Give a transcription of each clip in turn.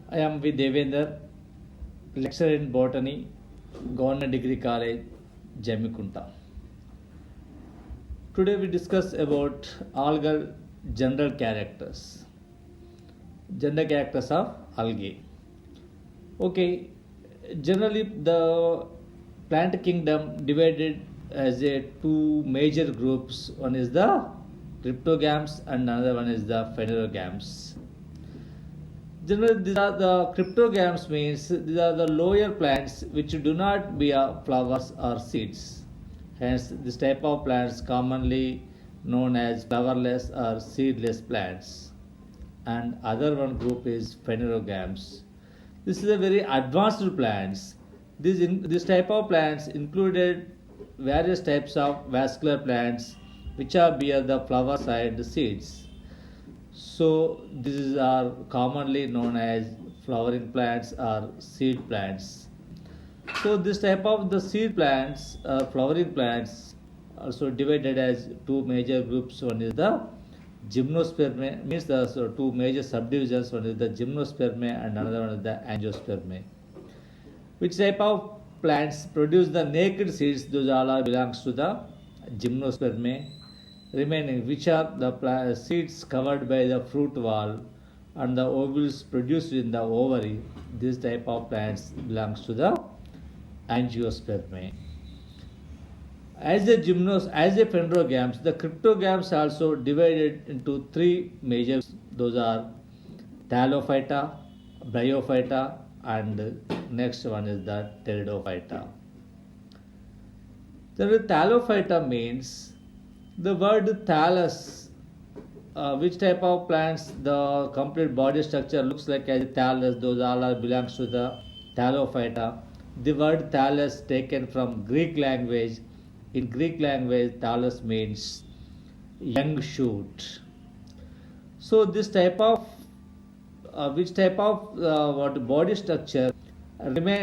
I am V. Devender, lecturer in botany, Government Degree College, Jamikunta. Today we discuss about algal general characters. General characters of algae. Okay, generally the plant kingdom divided as a two major groups. One is the cryptogams and another one is the phanerogams. Generally, these are the cryptogams means these are the lower plants which do not bear flowers or seeds. Hence, this type of plants commonly known as flowerless or seedless plants. And other one group is phanerogams. This is a very advanced plants. This type of plants included various types of vascular plants which are bear the flower side seeds. So these are commonly known as flowering plants or seed plants. So this type of the seed plants or flowering plants also divided as two major groups. One is the gymnospermae, means the two major subdivisions. One is the gymnospermae and another one is the angiospermae. Which type of plants produce the naked seeds? Those all are belongs to the gymnospermae. Remaining, which are the seeds covered by the fruit wall and the ovules produced in the ovary. This type of plants belongs to the angiospermae. As a phanerogams, the cryptogams also divided into three major. Those are Thallophyta, Bryophyta, and next one is the Pteridophyta. The Thallophyta means the word thallus, which type of plants the complete body structure looks like as a thallus, those all are belongs to the Thallophyta. The word thallus taken from Greek language. In Greek language, thallus means young shoot. So this type of which type of what body structure remain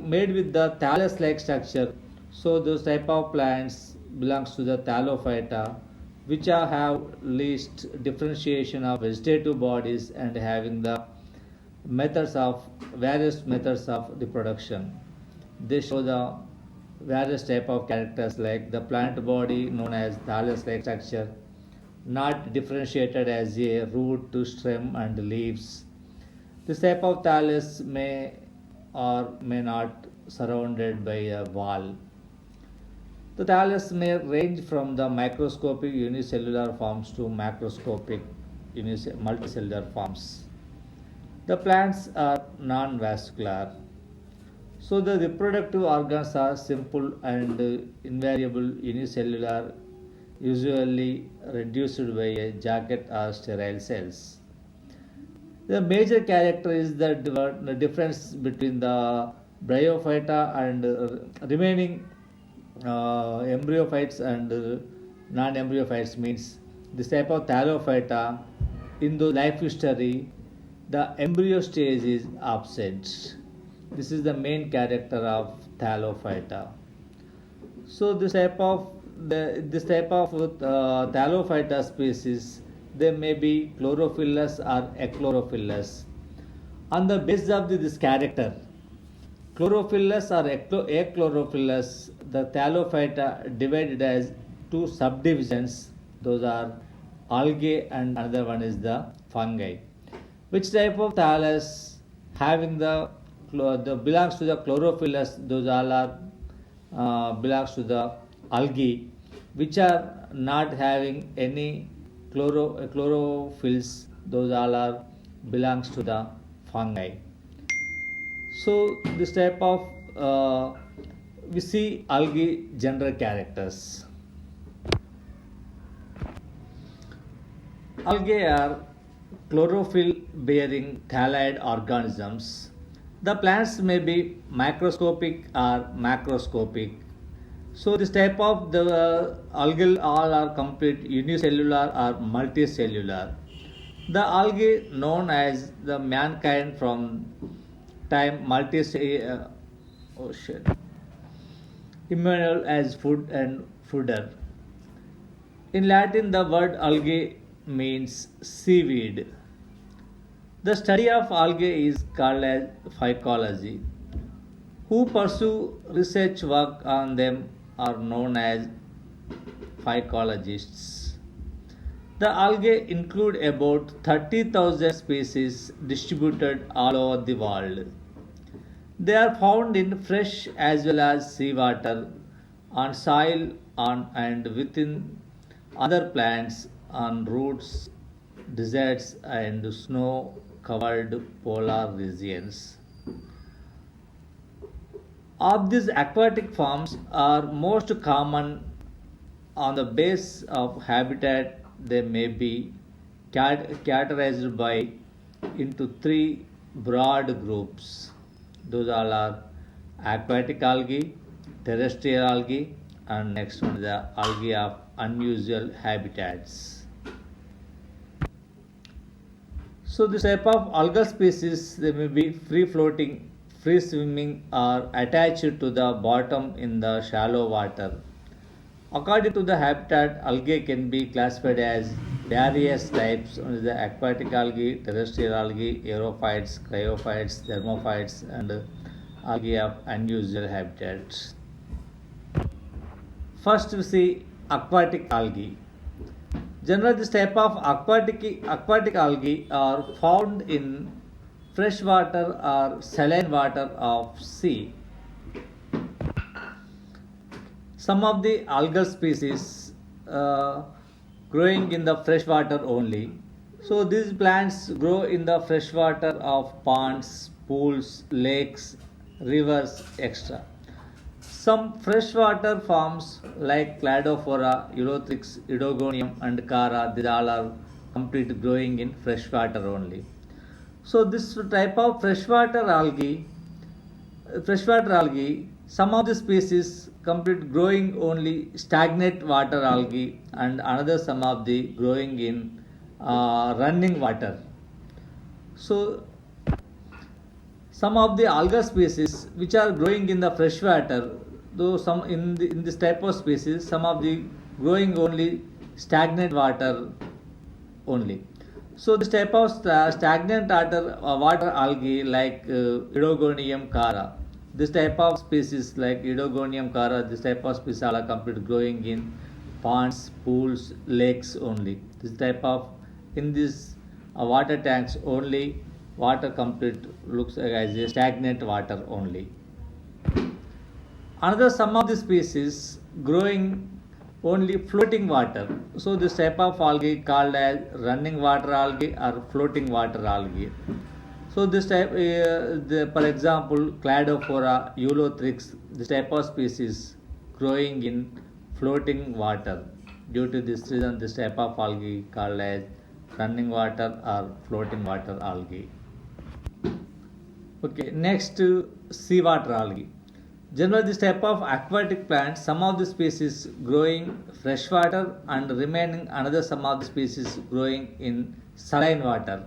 made with the thallus-like structure. So those type of plants belongs to the Thallophyta, which have least differentiation of vegetative bodies and having the various methods of reproduction. They show the various type of characters like the plant body known as thallus-like structure, not differentiated as a root to stem and leaves. This type of thallus may or may not surrounded by a wall. The thallus may range from the microscopic unicellular forms to macroscopic multicellular forms. The plants are non-vascular. So the reproductive organs are simple and invariable unicellular, usually reduced by a jacket or sterile cells. The major character is the difference between the bryophyta and remaining embryophytes and non-embryophytes. Means this type of thallophyta in the life history the embryo stage is absent. This is the main character of thallophyta. So this type of thallophyta species, they may be chlorophyllous or achlorophyllous. On the basis of this character, chlorophyllous or achlorophyllous, the thallophyta divided as two subdivisions. Those are algae and another one is the fungi. Which type of thallus having the belongs to the chlorophyllus? Those all are belongs to the algae, which are not having any chlorophylls. Those all are belongs to the fungi. So this type of we see algae general characters. Algae are chlorophyll bearing thalloid organisms. The plants may be microscopic or macroscopic. So this type of the algae all are complete unicellular or multicellular. The algae known as the mankind from time oh shit, Immanuel as food and fooder. In Latin, the word algae means seaweed. The study of algae is called as phycology. Who pursue research work on them are known as phycologists. The algae include about 30,000 species distributed all over the world. They are found in fresh as well as seawater, on soil, on and within other plants, on roots, deserts, and snow covered polar regions. Of these aquatic forms are most common on the base of habitat. They may be categorized by into three broad groups. Those all are aquatic algae, terrestrial algae, and next one is the algae of unusual habitats. So this type of algal species they may be free floating, free swimming, or attached to the bottom in the shallow water. According to the habitat, algae can be classified as various types: one is the aquatic algae, terrestrial algae, aerophytes, cryophytes, thermophytes, and algae of unusual habitats. First, we see aquatic algae. Generally, this type of aquatic algae are found in freshwater or saline water of sea. Some of the algal species growing in the freshwater only. So these plants grow in the freshwater of ponds, pools, lakes, rivers, etc. Some freshwater forms like Cladophora, Eurothrix, Idogonium, and Cara, these all are complete growing in freshwater only. So this type of freshwater algae, some of the species complete growing only stagnant water algae, and another some of the growing in running water. So some of the algal species which are growing in the freshwater, though some in this type of species, some of the growing only stagnant water only. So this type of stagnant water algae like Idogonium cara, this type of species like Idogonium cara, this type of species are complete growing in ponds, pools, lakes only. This type of in this water tanks only water complete looks like as a stagnant water only. Another some of the species growing only floating water. So this type of algae called as running water algae or floating water algae. So this type, for example, Cladophora, Eulothrix, this type of species growing in floating water. Due to this reason, this type of algae called as running water or floating water algae. Okay, next seawater algae. Generally, this type of aquatic plants, some of the species growing freshwater and remaining another some of the species growing in saline water.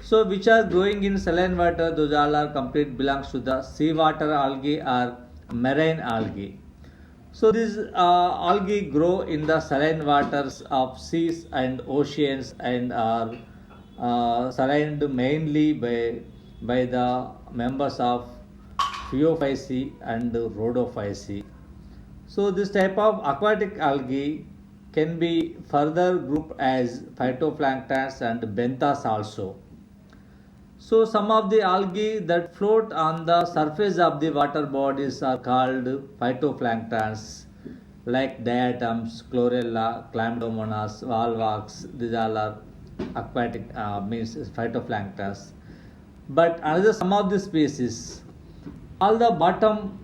So, which are growing in saline water, those all are complete belongs to the seawater algae or marine algae. So, these algae grow in the saline waters of seas and oceans and are surrounded mainly by the members of Phaeophyceae and Rhodophyceae. So this type of aquatic algae can be further grouped as phytoplanktons and benthas also. So some of the algae that float on the surface of the water bodies are called phytoplanktons like diatoms, chlorella, chlamydomonas, valvax. These all are aquatic means phytoplanktons. But another some of the species, all the bottom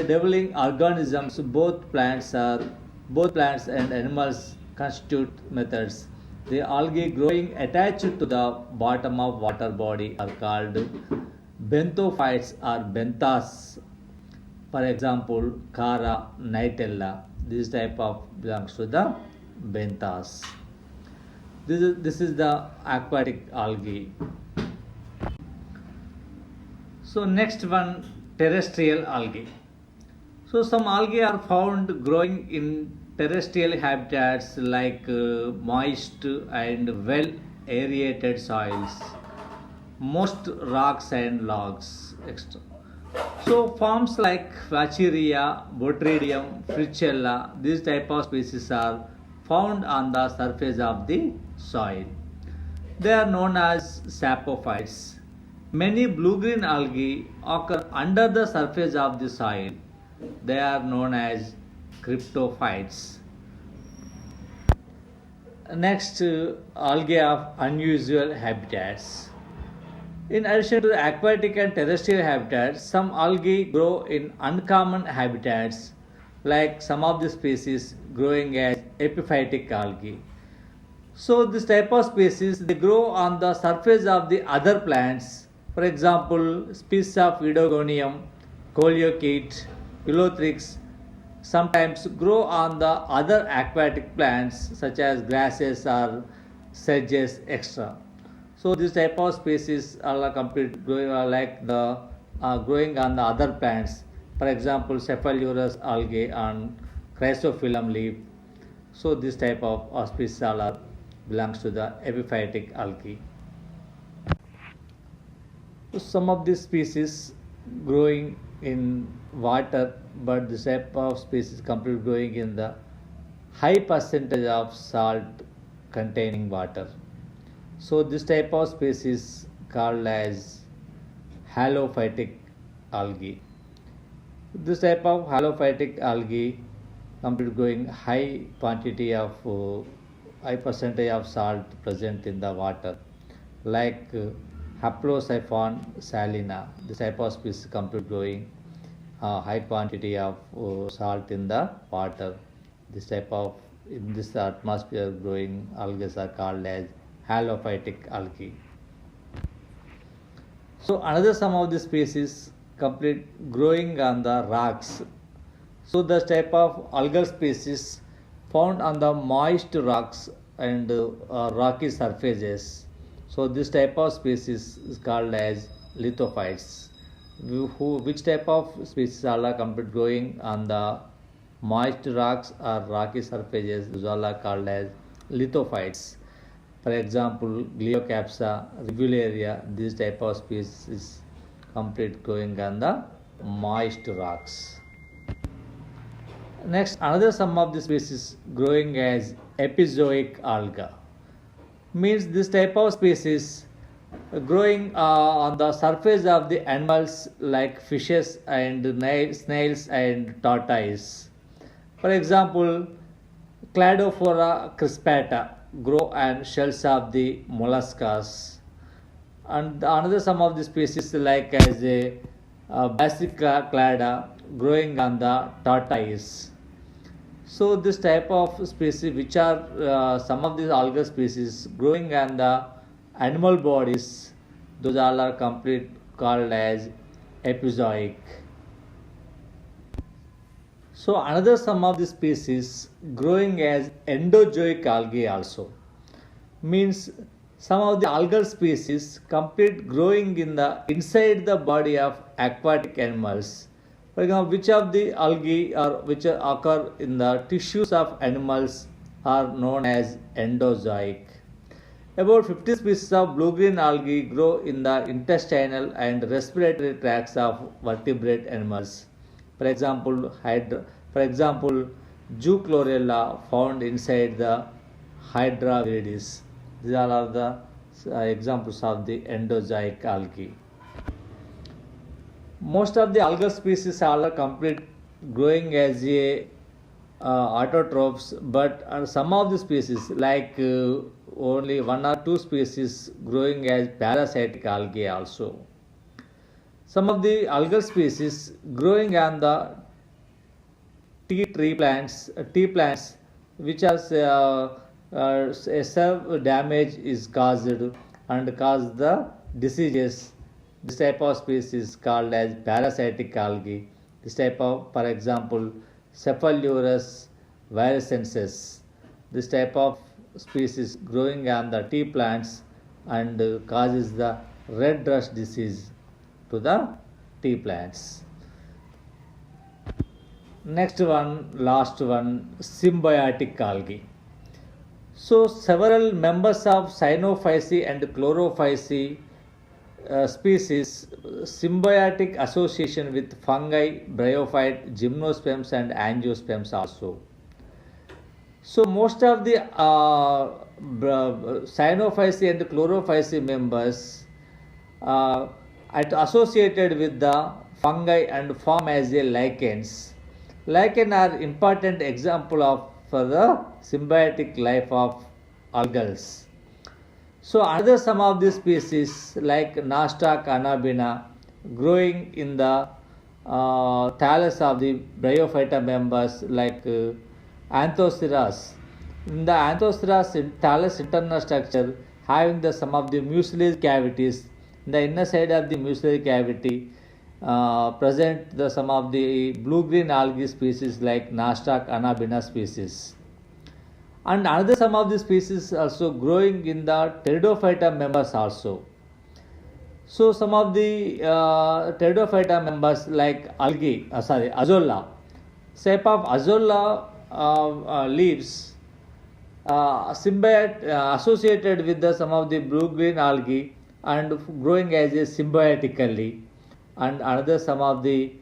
dwelling organisms, both plants and animals constitute methods. The algae growing attached to the bottom of water body are called benthophytes or benthas. For example, Cara, Nightella. This type of belongs to the benthas. This is the aquatic algae. So next one, terrestrial algae. So some algae are found growing in terrestrial habitats like moist and well aerated soils. most rocks and logs. Extra. So forms like Flacheria, Botredium, Frichella, these type of species are found on the surface of the soil. They are known as sapophytes. Many blue-green algae occur under the surface of the soil. They are known as cryptophytes. Next, algae of unusual habitats. In addition to the aquatic and terrestrial habitats, some algae grow in uncommon habitats, like some of the species growing as epiphytic algae. So this type of species they grow on the surface of the other plants. For example, species of Idogonium, Coleochaete, Ulothrix sometimes grow on the other aquatic plants such as grasses or sedges, etc. So this type of species are complete growing like the growing on the other plants. For example, Cephalourus algae on Chrysophyllum leaf. So this type of species are belongs to the epiphytic algae. So some of these species growing in water, but this type of species complete growing in the high percentage of salt containing water. So this type of species called as halophytic algae. This type of halophytic algae complete growing high quantity of high percentage of salt present in the water, like Haplosiphon salina. This type of species complete growing high quantity of salt in the water. This type of in this atmosphere growing algae are called as halophytic algae. So another some of the species complete growing on the rocks. So the type of algal species found on the moist rocks and rocky surfaces. So this type of species is called as lithophytes. Which type of species are complete growing on the moist rocks or rocky surfaces? Those are called as lithophytes. For example, Glyocapsa, Rivularia, this type of species complete growing on the moist rocks. Next, another some of the species growing as epizoic alga means this type of species growing on the surface of the animals like fishes and snails and tortoise. For example, Cladophora crispata grow on shells of the molluscas, and another some of the species like as a Basiclada growing on the tortoise. So this type of species, which are some of these algal species growing on the animal bodies, those all are complete called as epizoic. So another some of the species growing as endozoic algae also means some of the algal species complete growing in the inside the body of aquatic animals. For example, which of the algae or which occur in the tissues of animals are known as endozoic. About 50 species of blue-green algae grow in the intestinal and respiratory tracts of vertebrate animals. For example, Zoochlorella found inside the Hydra viridis. These are the examples of the endozoic algae. Most of the algal species are complete growing as a autotrophs, but some of the species like only one or two species growing as parasitic algae also. Some of the algal species growing on the tea plants, which has a serve damage is caused and cause the diseases. This type of species called as parasitic algae. This type of, for example, Cephalourus virescensis. This type of species growing on the tea plants and causes the red rust disease to the tea plants. Next one, last one, symbiotic algae. So several members of Cyanophyceae and Chlorophyceae species symbiotic association with fungi, bryophyte, gymnosperms, and angiosperms also. So most of the Cyanophyceae and Chlorophyceae members uh, associated with the fungi and form as a lichens. Lichen are important example of for the symbiotic life of algals. So another some of these species like Nostoc anabina growing in the thallus of the Bryophyta members like Anthoceras. In the Anthoceras thallus internal structure having the some of the mucilage cavities. In the inner side of the mucilage cavity present the some of the blue-green algae species like Nostoc anabina species. And another some of the species also growing in the Pteridophyta members also. So some of the Pteridophyta members like azolla, shape of azolla leaves symbiote associated with the some of the blue-green algae and growing as a symbiotically. And another some of the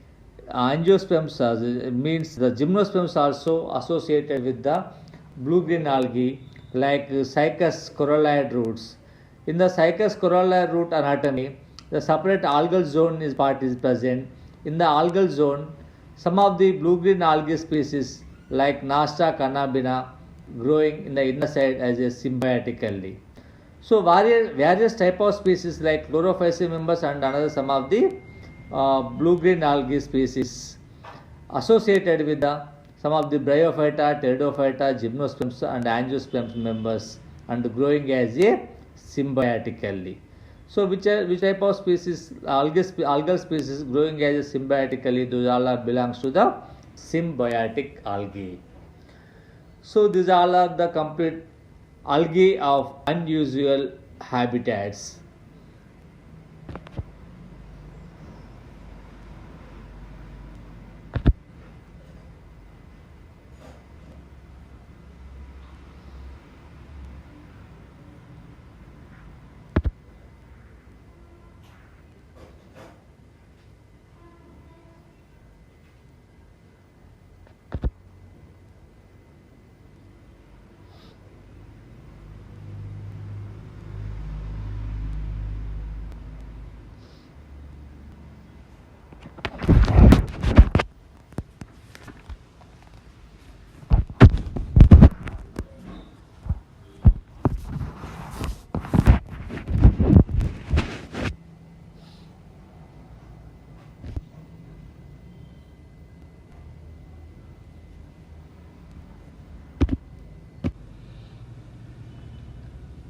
angiosperms means the gymnosperms also associated with the blue-green algae like Cycas coralloid roots. In the Cycas coralloid root anatomy, the separate algal zone is part is present. In the algal zone, some of the blue-green algae species like Nostoc anabina growing in the inner side as a symbiotically. So various type of species like Chlorophyceae members and another some of the blue-green algae species associated with the some of the Bryophyta, Pteridophyta, Gymnosperms and Angiosperms members and growing as a symbiotically. So which type of species algal species growing as a symbiotically, those all belongs to the symbiotic algae. So these all are the complete algae of unusual habitats.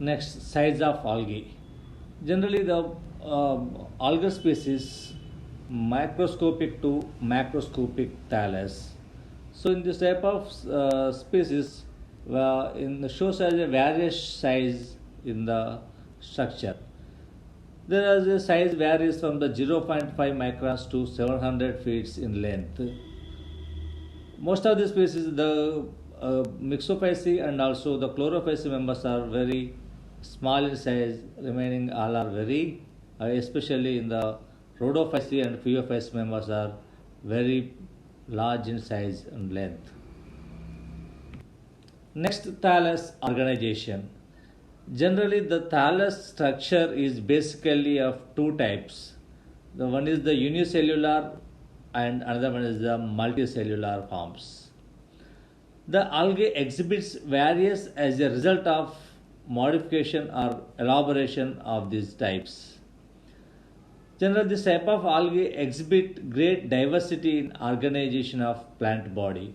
Next, size of algae. Generally, the algal species microscopic to macroscopic thallus. So, in this type of species, in the shows as a various size in the structure. There is a size varies from the 0.5 microns to 700 feet in length. Most of the species, the Myxophyceae and also the Chlorophyceae members are very small in size, remaining all are very, especially in the Rhodophyceae and Phaeophyceae members are very large in size and length. Next, thallus organization. Generally, the thallus structure is basically of two types. The one is the unicellular and another one is the multicellular forms. The algae exhibits various as a result of modification or elaboration of these types. Generally, this type of algae exhibit great diversity in organization of plant body.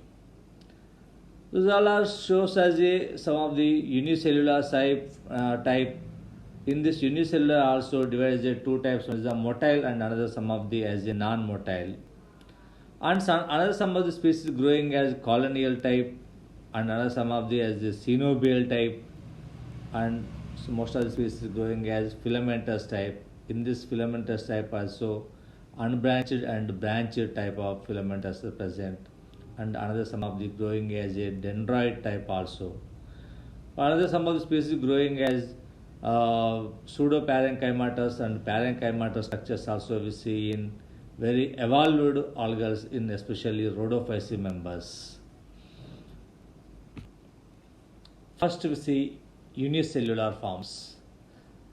These all are shows as some of the unicellular type. In this unicellular also divides into two types. One is the motile and another some of the as a non-motile. And another some of the species growing as colonial type and another some of the as the cenobial type and so most of the species growing as filamentous type. In this filamentous type also unbranched and branched type of filamentous are present and another some of the growing as a dendroid type also. Another some of the species growing as Pseudoparenchymatous and parenchymatous structures also we see in very evolved algals in especially rhodophyceae members. First we see unicellular forms.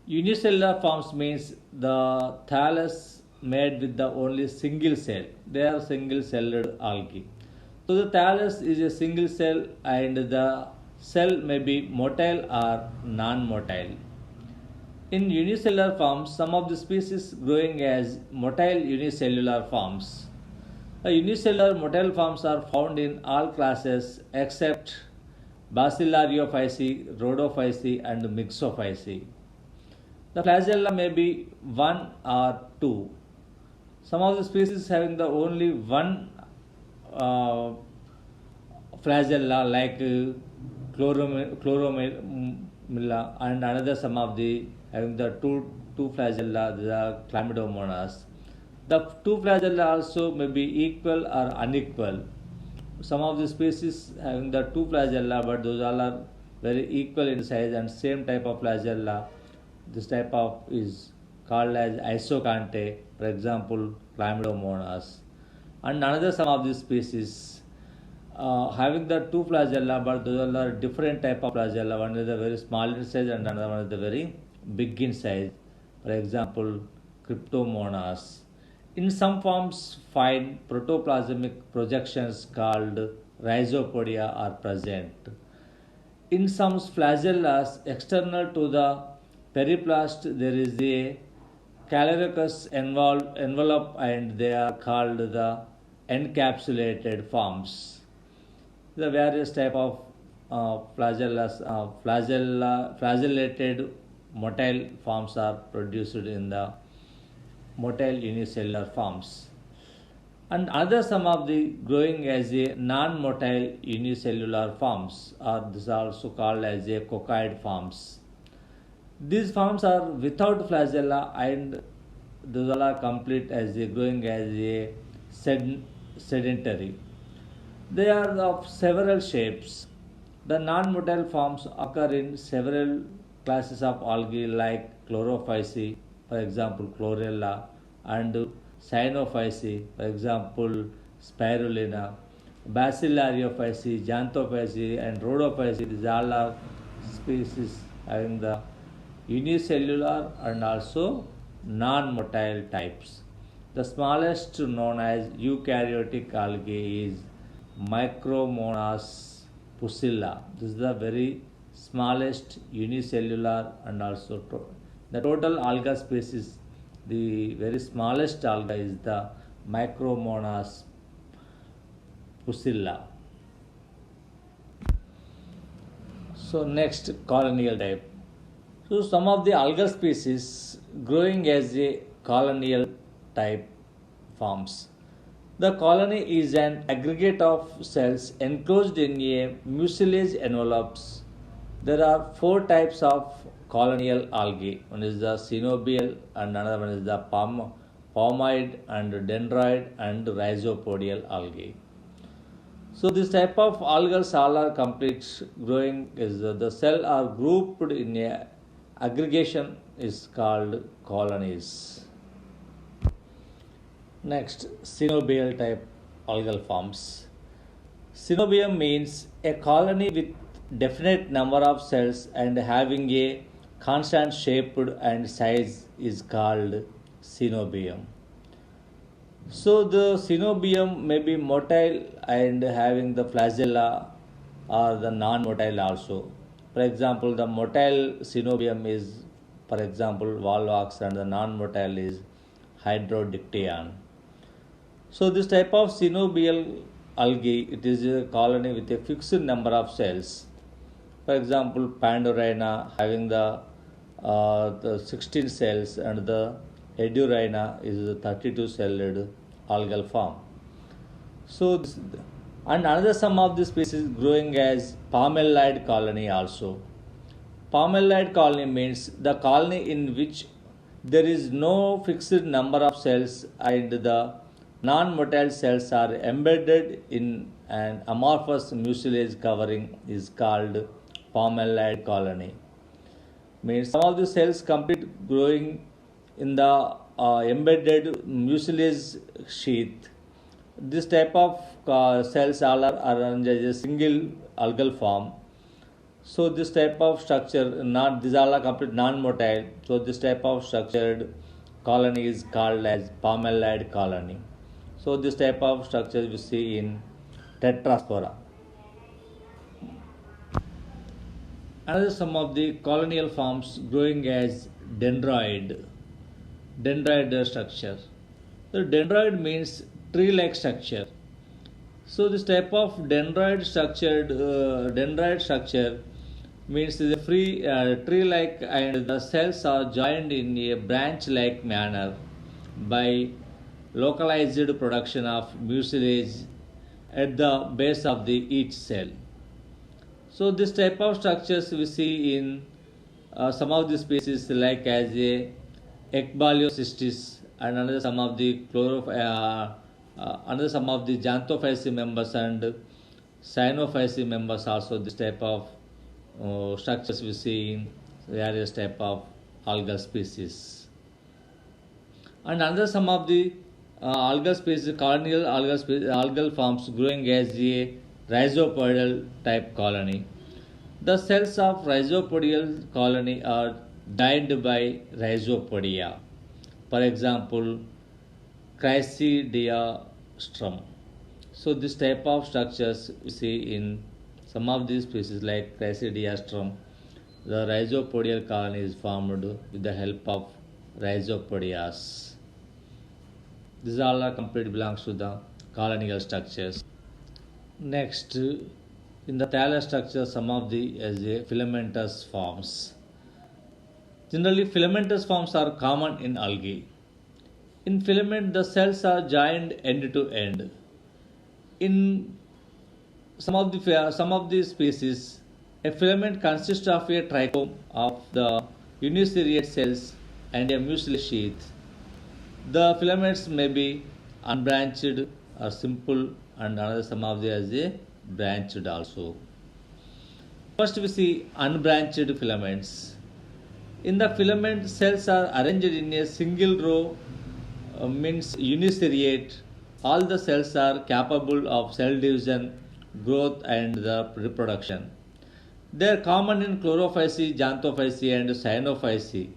Unicellular forms means the thallus made with the only single cell. They are single celled algae. So the thallus is a single cell and the cell may be motile or non-motile. In unicellular forms, some of the species growing as motile unicellular forms. The unicellular motile forms are found in all classes except Bacillariophyceae, Rhodophyceae, and Mixophyceae. The flagella may be one or two. Some of the species having the only one uh, flagella like chloromilla, and another some of the having the two flagella, the chlamydomonas. The two flagella also may be equal or unequal. Some of the species having the two flagella, but those all are very equal in size and same type of flagella. This type of is called as isocante, for example, chlamydomonas. And another some of these species having the two flagella, but those are different type of flagella. One is the very small in size and another one is the very big in size. For example, cryptomonas. In some forms, fine protoplasmic projections called rhizopodia are present. In some flagellas external to the periplast, there is a calcareous envelope and they are called the encapsulated forms. The various type of flagellated motile forms are produced in the motile unicellular forms. And other some of the growing as a non-motile unicellular forms are this are also called as a coccoid forms. These forms are without flagella and those all are complete as a growing as a sedentary. They are of several shapes. The non-motile forms occur in several classes of algae like chlorophyceae, for example, chlorella, and cyanophyceae, for example, spirulina, bacillariophyceae, xanthophyceae, and rhodophyceae. These all are species having the unicellular and also non-motile types. The smallest known as eukaryotic algae is Micromonas pusilla. This is the very smallest unicellular and also the total alga species. The very smallest alga is the Micromonas pusilla. So next, colonial type. So some of the algal species growing as a colonial type forms. The colony is an aggregate of cells enclosed in a mucilage envelopes. There are four types of colonial algae. One is the cenobial and another one is the palmoid and dendroid and rhizopodial algae. So this type of algal all are complete growing is the cell are grouped in a aggregation is called colonies. Next, cenobial type algal forms. Cenobium means a colony with definite number of cells and having a constant shape and size is called cenobium. So the cenobium may be motile and having the flagella or the non-motile also. For example, the motile cenobium is, for example, Volvox, and the non-motile is Hydrodictyon. So this type of cenobial algae, it is a colony with a fixed number of cells. For example, Pandorina having the 16 cells and the Edurina is a 32 celled algal form. So and another some of the species growing as palmellid colony also. Palmellid colony means the colony in which there is no fixed number of cells and the non-motile cells are embedded in an amorphous mucilage covering is called palmellid colony. Means some of the cells complete growing in the embedded mucilage sheath. This type of cells all are arranged as a single algal form. So this type of structure, not these all are complete non-motile. So this type of structured colony is called as palmellid colony. So this type of structure we see in Tetraspora. Another some of the colonial forms growing as dendroid structure. The dendroid means tree-like structure. So this type of dendroid structure means the free tree-like, and the cells are joined in a branch-like manner by localized production of mucilage at the base of the each cell. So this type of structures we see in some of the species like as a Ecbaliocystis, and another some of the another some of the Xanthophysi members and Cyanophysi members also. This type of structures we see in various type of algal species. And another some of the algal species, colonial algal forms growing as a rhizopodial type colony. The cells of rhizopodial colony are joined by rhizopodia. For example, Chrysidiastrum. So this type of structures we see in some of these species like Chrysidiastrum. The rhizopodial colony is formed with the help of rhizopodias. These all are complete belongs to the colonial structures. Next, in the thallus structure, some of the as a filamentous forms. Generally, filamentous forms are common in algae. In filament, the cells are joined end to end. In some of the species, a filament consists of a trichome of the uniseriate cells and a mucilage sheath. The filaments may be unbranched or simple, and another some of the as a branched also. First, we see unbranched filaments. In the filament, cells are arranged in a single row, means uniseriate. All the cells are capable of cell division, growth, and the reproduction. They are common in Chlorophysi, Xanthophysi, and Cyanophysi.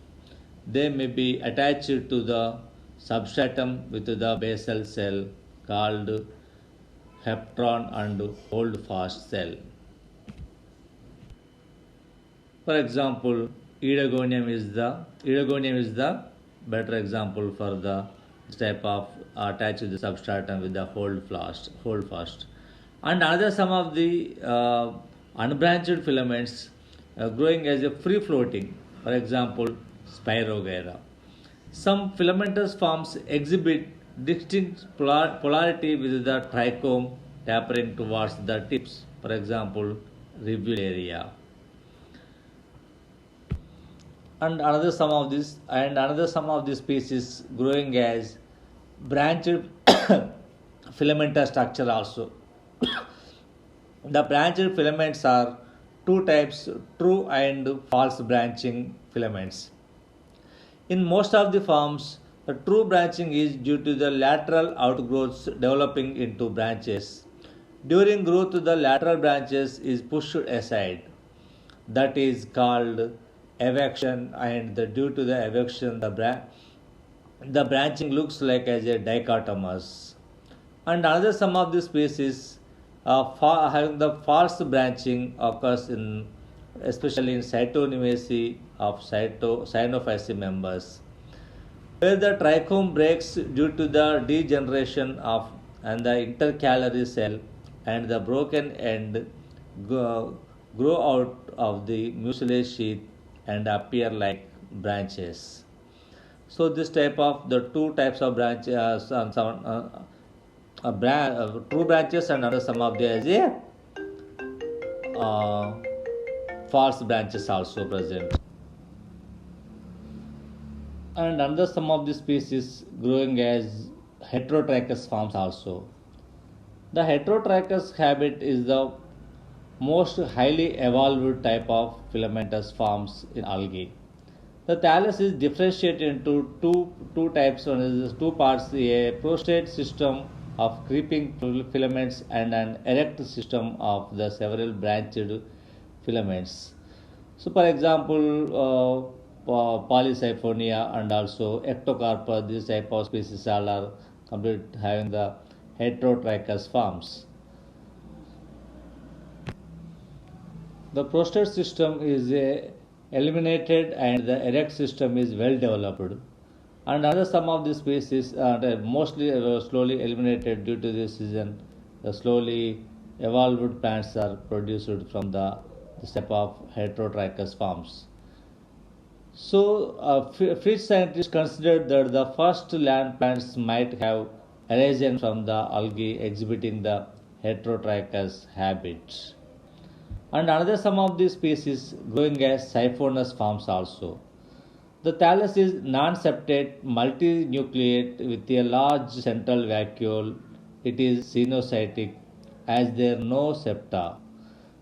They may be attached to the substratum with the basal cell called heptron and holdfast cell. For example, Edagonium is the better example for the type of attached to the substratum with the hold fast. And another some of the unbranched filaments growing as a free floating. For example, Spirogyra. Some filamentous forms exhibit distinct polarity with the trichome tapering towards the tips. For example, Rivularia. And another some of these species growing as branched filamentous structure also. The branched filaments are two types, true and false branching filaments. In most of the forms, the true branching is due to the lateral outgrowths developing into branches. During growth, the lateral branches is pushed aside. That is called evection, and due to the evection, the branching looks like as a dichotomous. And another some of the species having the false branching occurs in especially in cytonemacy of Cyanophysi members, where the trichome breaks due to the degeneration of and the intercalary cell, and the broken end grow out of the mucilage sheath and appear like branches. So this type of the two types of branches, true branches, and other some of the as a uh, false branches also present. And under some of the species growing as heterotrichous forms also. The heterotrichous habit is the most highly evolved type of filamentous forms in algae. The thallus is differentiated into two types. One is two parts: a prostrate system of creeping filaments and an erect system of the several branched filaments. So, for example, Polysiphonia and also Ectocarpa, this type of species all are complete having the heterotrichous forms. The prostate system is eliminated and the erect system is well developed. And other some of the species are mostly slowly eliminated due to this reason. The slowly evolved plants are produced from the step of heterotrichous forms. So, fish scientists considered that the first land plants might have arisen from the algae exhibiting the heterotrichous habit. And another some of these species growing as siphonous forms also. The thallus is non-septate multinucleate with a large central vacuole. It is xenocytic as there are no septa.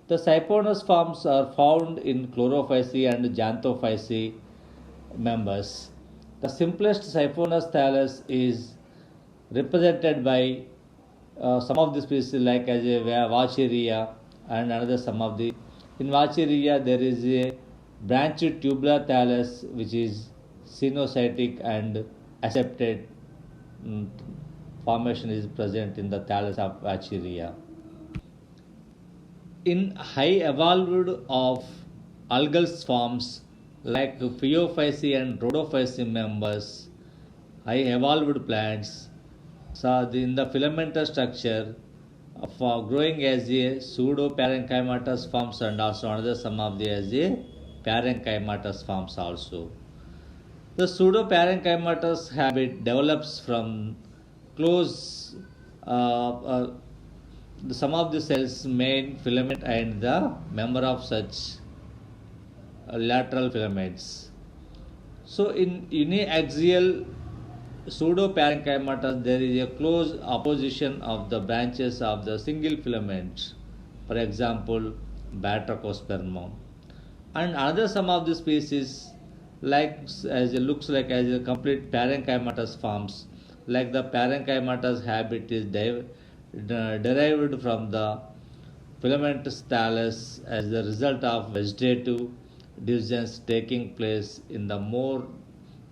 The siphonous forms are found in Chlorophyceae and Xanthophyceae members. The simplest siphonous thallus is represented by some of the species like as a Vaucheria and another some of the. In Vaucheria there is a branched tubular thallus which is xenocytic and aseptate formation is present in the thallus of Vaucheria. In high evolved of algal forms like Phaeophyceae and Rhodophyceae members, high evolved plants, so in the filamentous structure for growing as a pseudo parenchymatous forms and also another some of the as a parenchymatous forms also. The pseudo parenchymatous habit develops from close some of the cells main filament and the member of such lateral filaments. So in uniaxial pseudoparenchymatous there is a close opposition of the branches of the single filament, for example Batrachospermum. And another some of the species like as it looks like as a complete parenchymatous forms, like the parenchymatous habit is derived from the filamentous thallus as the result of vegetative divisions taking place in the more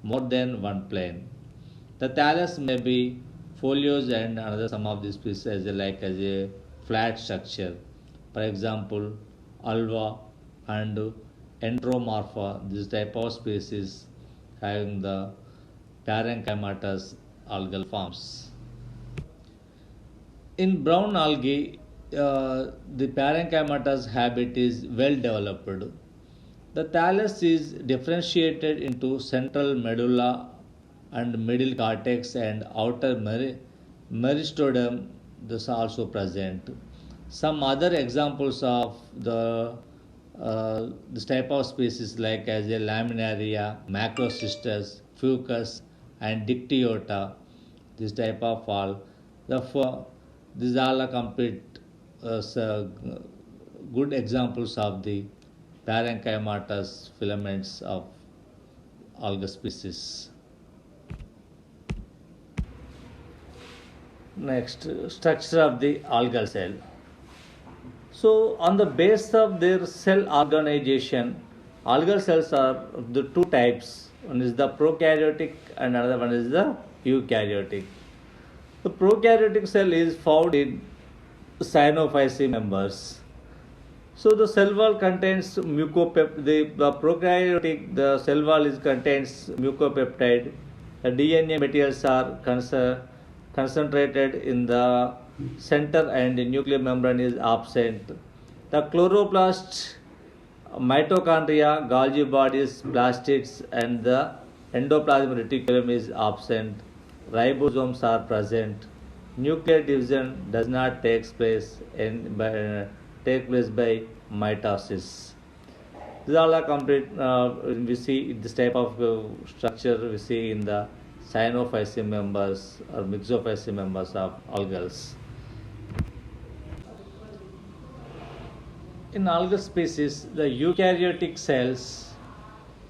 than one plane. The thallus may be foliose and another some of these species as a flat structure. For example, Alva and Enteromorpha, this type of species having the parenchymatous algal forms. In brown algae, the parenchymatous habit is well developed. The thallus is differentiated into central medulla and middle cortex and outer meristodome. This also present. Some other examples of this type of species like as a laminaria, macrocystus, fucus, and dictyota. This type of all. These all are complete good examples of the parenchymatous filaments of algal species. Next, structure of the algal cell. So, on the base of their cell organization, algal cells are the two types. One is the prokaryotic and another one is the eukaryotic. The prokaryotic cell is found in cyanophyceae members. So the cell wall contains the prokaryotic the cell wall contains mucopeptide. The DNA materials are concentrated in the center and the nuclear membrane is absent. The chloroplast, mitochondria, Golgi bodies, plastids, and the endoplasmic reticulum is absent. Ribosomes are present. Nuclear division does not take place by mitosis. These all are complete. We see this type of structure we see in the cyanophyceae members or myxophyceae members of algals. In algal species, the eukaryotic cells,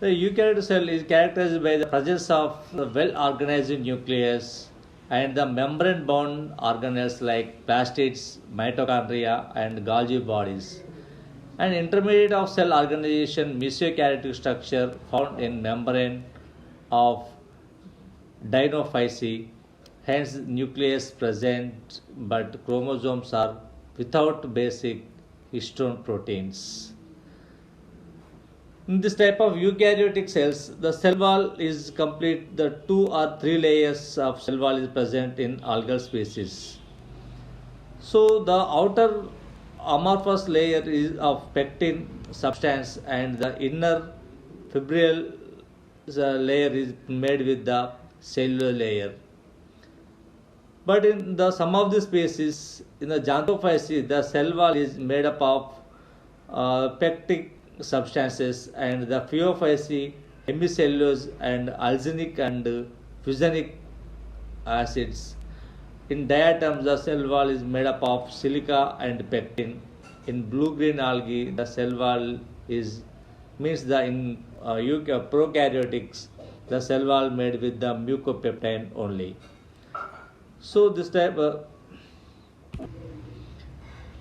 the eukaryotic cell is characterized by the presence of the well-organized nucleus and the membrane-bound organelles like plastids, mitochondria, and Golgi bodies. An intermediate of cell organization mesokaryotic structure found in membrane of dinophysi, hence nucleus present but chromosomes are without basic histone proteins. In this type of eukaryotic cells, the cell wall is complete. The two or three layers of cell wall is present in algal species. So the outer amorphous layer is of pectin substance, and the inner fibril layer is made with the cellular layer. But in the some of the species, in the Xanthophysi, the cell wall is made up of pectic substances, and the Phaeophysi, hemicellulose and alginic and fusanic acids. In diatoms, the cell wall is made up of silica and pectin. In blue-green algae, the cell wall is means the in prokaryotics, the cell wall made with the mucopeptide only. So this type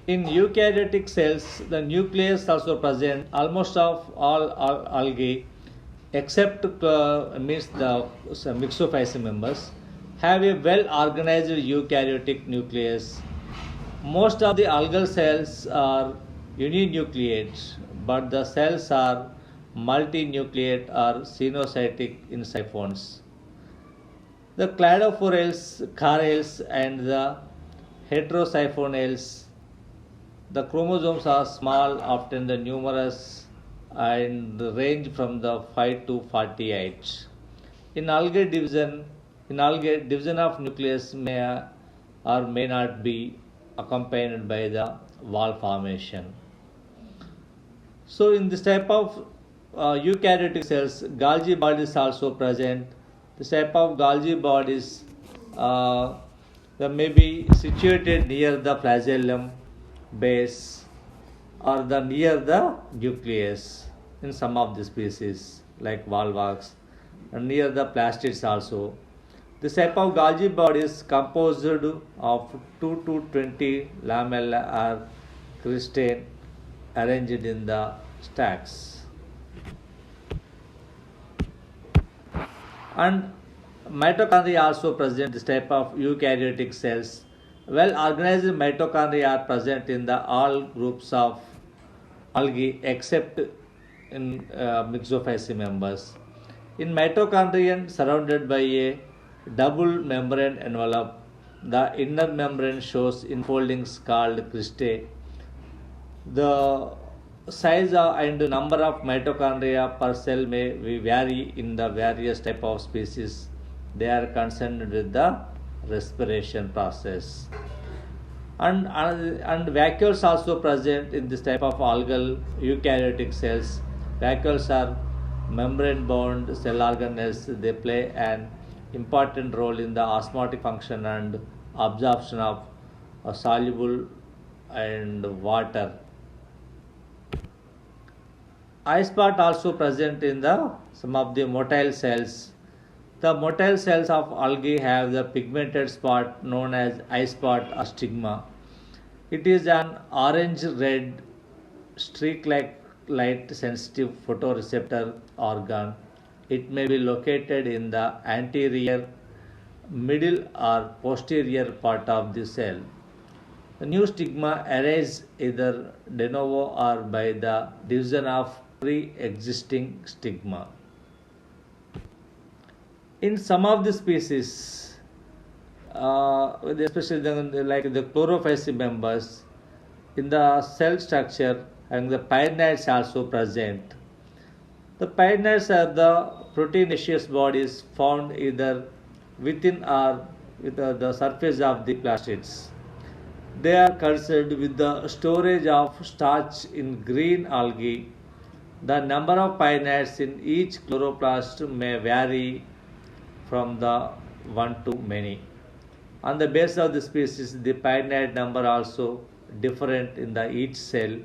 in eukaryotic cells, the nucleus also present almost of all algae except means the Myxophysi members have a well organized eukaryotic nucleus. Most of the algal cells are uninucleate, but the cells are multinucleate or sinusotic in siphons. The cladophorales, charales, and the heterosiphonales, the chromosomes are small, often the numerous, and range from the 5 to 48. In algae division of nucleus may or may not be accompanied by the wall formation. So in this type of eukaryotic cells, Golgi bodies also present. This type of Golgi bodies they may be situated near the flagellum base or the near the nucleus in some of the species like Volvox and near the plastids also. This type of Golgi body is composed of 2 to 20 lamella or cristae arranged in the stacks. And mitochondria also present this type of eukaryotic cells. Well organized mitochondria are present in the all groups of algae except in Myxophysi members. In mitochondrion surrounded by a double membrane envelope, the inner membrane shows enfoldings called cristae. The size and number of mitochondria per cell may vary in the various type of species. They are concerned with the respiration process. And vacuoles also present in this type of algal eukaryotic cells. Vacuoles are membrane bound cell organelles. They play an important role in the osmotic function and absorption of soluble and water. Eye spot also present in the some of the motile cells. The motile cells of algae have the pigmented spot known as eye spot or stigma. It is an orange-red streak-like light-sensitive photoreceptor organ. It may be located in the anterior, middle, or posterior part of the cell. The new stigma arises either de novo or by the division of pre-existing stigma. In some of the species, especially like the chlorophysi members, in the cell structure and the pyridones also present. The pyridones are the proteinaceous bodies found either within or with the surface of the plastids. They are concerned with the storage of starch in green algae. The number of pyridones in each chloroplast may vary from the one to many. On the base of the species, the pyridinate number also different in the each cell